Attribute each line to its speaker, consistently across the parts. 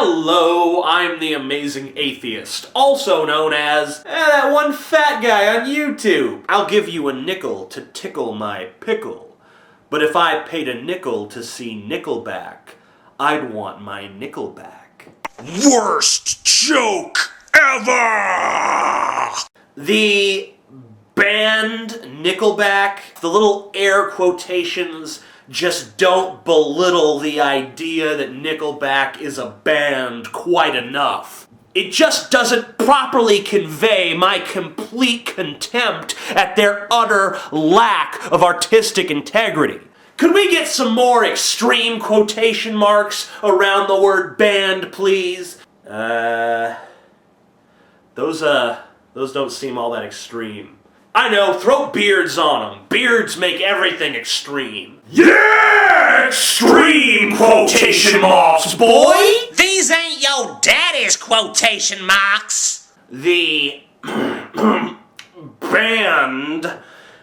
Speaker 1: Hello, I'm the Amazing Atheist, also known as that one fat guy on YouTube. I'll give you a nickel to tickle my pickle, but if I paid a nickel to see Nickelback, I'd want my nickel back.
Speaker 2: Worst joke ever!
Speaker 1: The band Nickelback, the little air quotations just don't belittle the idea that Nickelback is a band quite enough. It just doesn't properly convey my complete contempt at their utter lack of artistic integrity. Could we get some more extreme quotation marks around the word band, please? Those don't seem all that extreme. I know, throw beards on them. Beards make everything extreme.
Speaker 2: Yeah! Extreme quotation marks, boy!
Speaker 3: These ain't your daddy's quotation marks.
Speaker 1: The band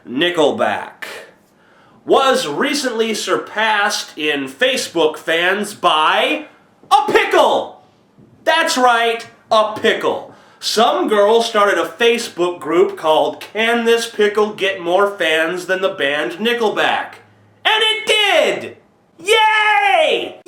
Speaker 1: Nickelback was recently surpassed in Facebook fans by a pickle. That's right, a pickle. Some girl started a Facebook group called Can This Pickle Get More Fans Than the Band Nickelback? And it did! Yay!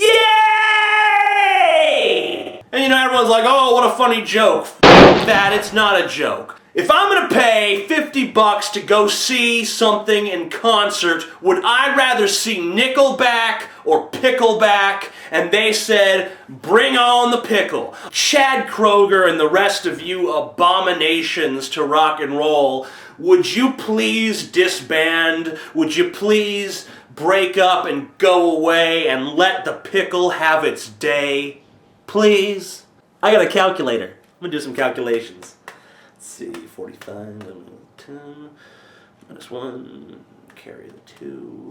Speaker 1: Yay! And you know, everyone's like, oh, what a funny joke. That, it's not a joke. If I'm gonna pay $50 to go see something in concert, would I rather see Nickelback or Pickleback? And they said, bring on the pickle. Chad Kroger and the rest of you abominations to rock and roll, would you please disband? Would you please break up and go away and let the pickle have its day? Please? I got a calculator. I'm gonna do some calculations. Let's see, 45, 10, minus 1, carry the 2.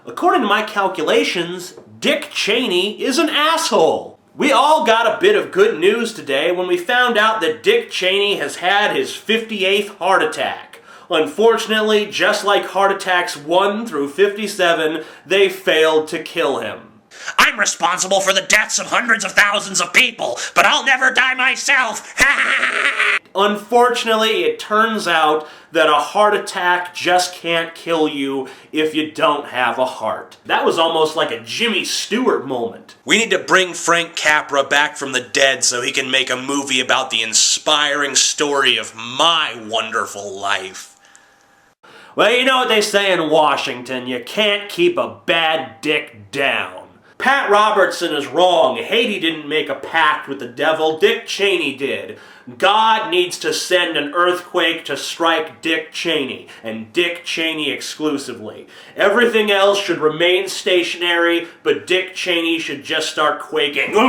Speaker 1: According to my calculations, Dick Cheney is an asshole. We all got a bit of good news today when we found out that Dick Cheney has had his 58th heart attack. Unfortunately, just like heart attacks 1 through 57, they failed to kill him.
Speaker 3: I'm responsible for the deaths of hundreds of thousands of people, but I'll never die myself.
Speaker 1: Unfortunately, it turns out that a heart attack just can't kill you if you don't have a heart. That was almost like a Jimmy Stewart moment.
Speaker 2: We need to bring Frank Capra back from the dead so he can make a movie about the inspiring story of my wonderful life.
Speaker 1: Well, you know what they say in Washington, you can't keep a bad dick down. Pat Robertson is wrong. Haiti didn't make a pact with the devil. Dick Cheney did. God needs to send an earthquake to strike Dick Cheney, and Dick Cheney exclusively. Everything else should remain stationary, but Dick Cheney should just start quaking. Who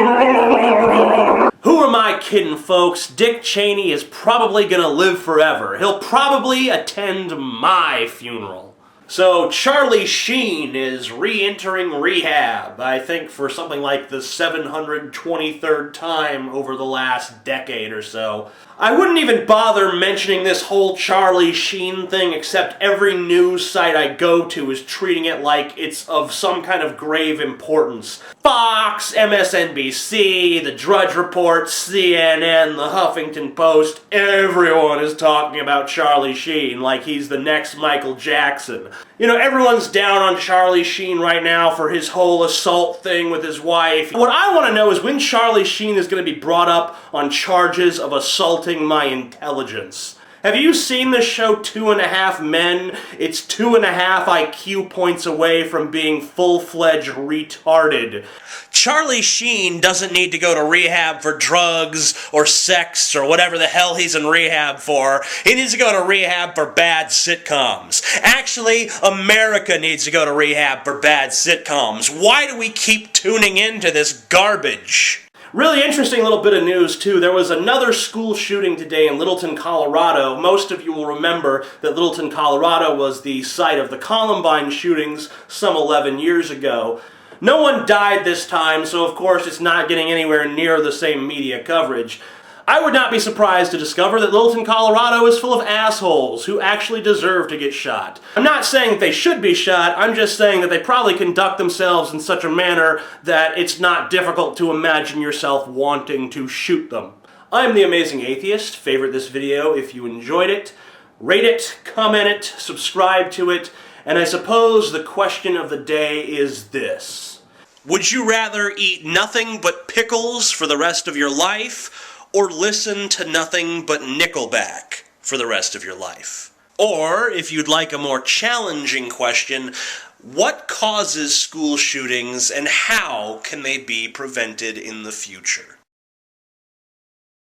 Speaker 1: am I kidding, folks? Dick Cheney is probably gonna live forever. He'll probably attend my funeral. So Charlie Sheen is re-entering rehab, I think for something like the 723rd time over the last decade or so. I wouldn't even bother mentioning this whole Charlie Sheen thing, except every news site I go to is treating it like it's of some kind of grave importance. Fox, MSNBC, The Drudge Report, CNN, The Huffington Post, everyone is talking about Charlie Sheen like he's the next Michael Jackson. You know, everyone's down on Charlie Sheen right now for his whole assault thing with his wife. What I want to know is when Charlie Sheen is going to be brought up on charges of assaulting my intelligence. Have you seen the show 2.5 Men? It's 2.5 IQ points away from being full-fledged retarded.
Speaker 2: Charlie Sheen doesn't need to go to rehab for drugs or sex or whatever the hell he's in rehab for. He needs to go to rehab for bad sitcoms. Actually, America needs to go to rehab for bad sitcoms. Why do we keep tuning into this garbage?
Speaker 1: Really interesting little bit of news, too. There was another school shooting today in Littleton, Colorado. Most of you will remember that Littleton, Colorado was the site of the Columbine shootings some 11 years ago. No one died this time, so of course it's not getting anywhere near the same media coverage. I would not be surprised to discover that Littleton, Colorado is full of assholes who actually deserve to get shot. I'm not saying that they should be shot, I'm just saying that they probably conduct themselves in such a manner that it's not difficult to imagine yourself wanting to shoot them. I'm the Amazing Atheist. Favorite this video if you enjoyed it. Rate it, comment it, subscribe to it, and I suppose the question of the day is this.
Speaker 2: Would you rather eat nothing but pickles for the rest of your life, or listen to nothing but Nickelback for the rest of your life? Or, if you'd like a more challenging question, what causes school shootings and how can they be prevented in the future?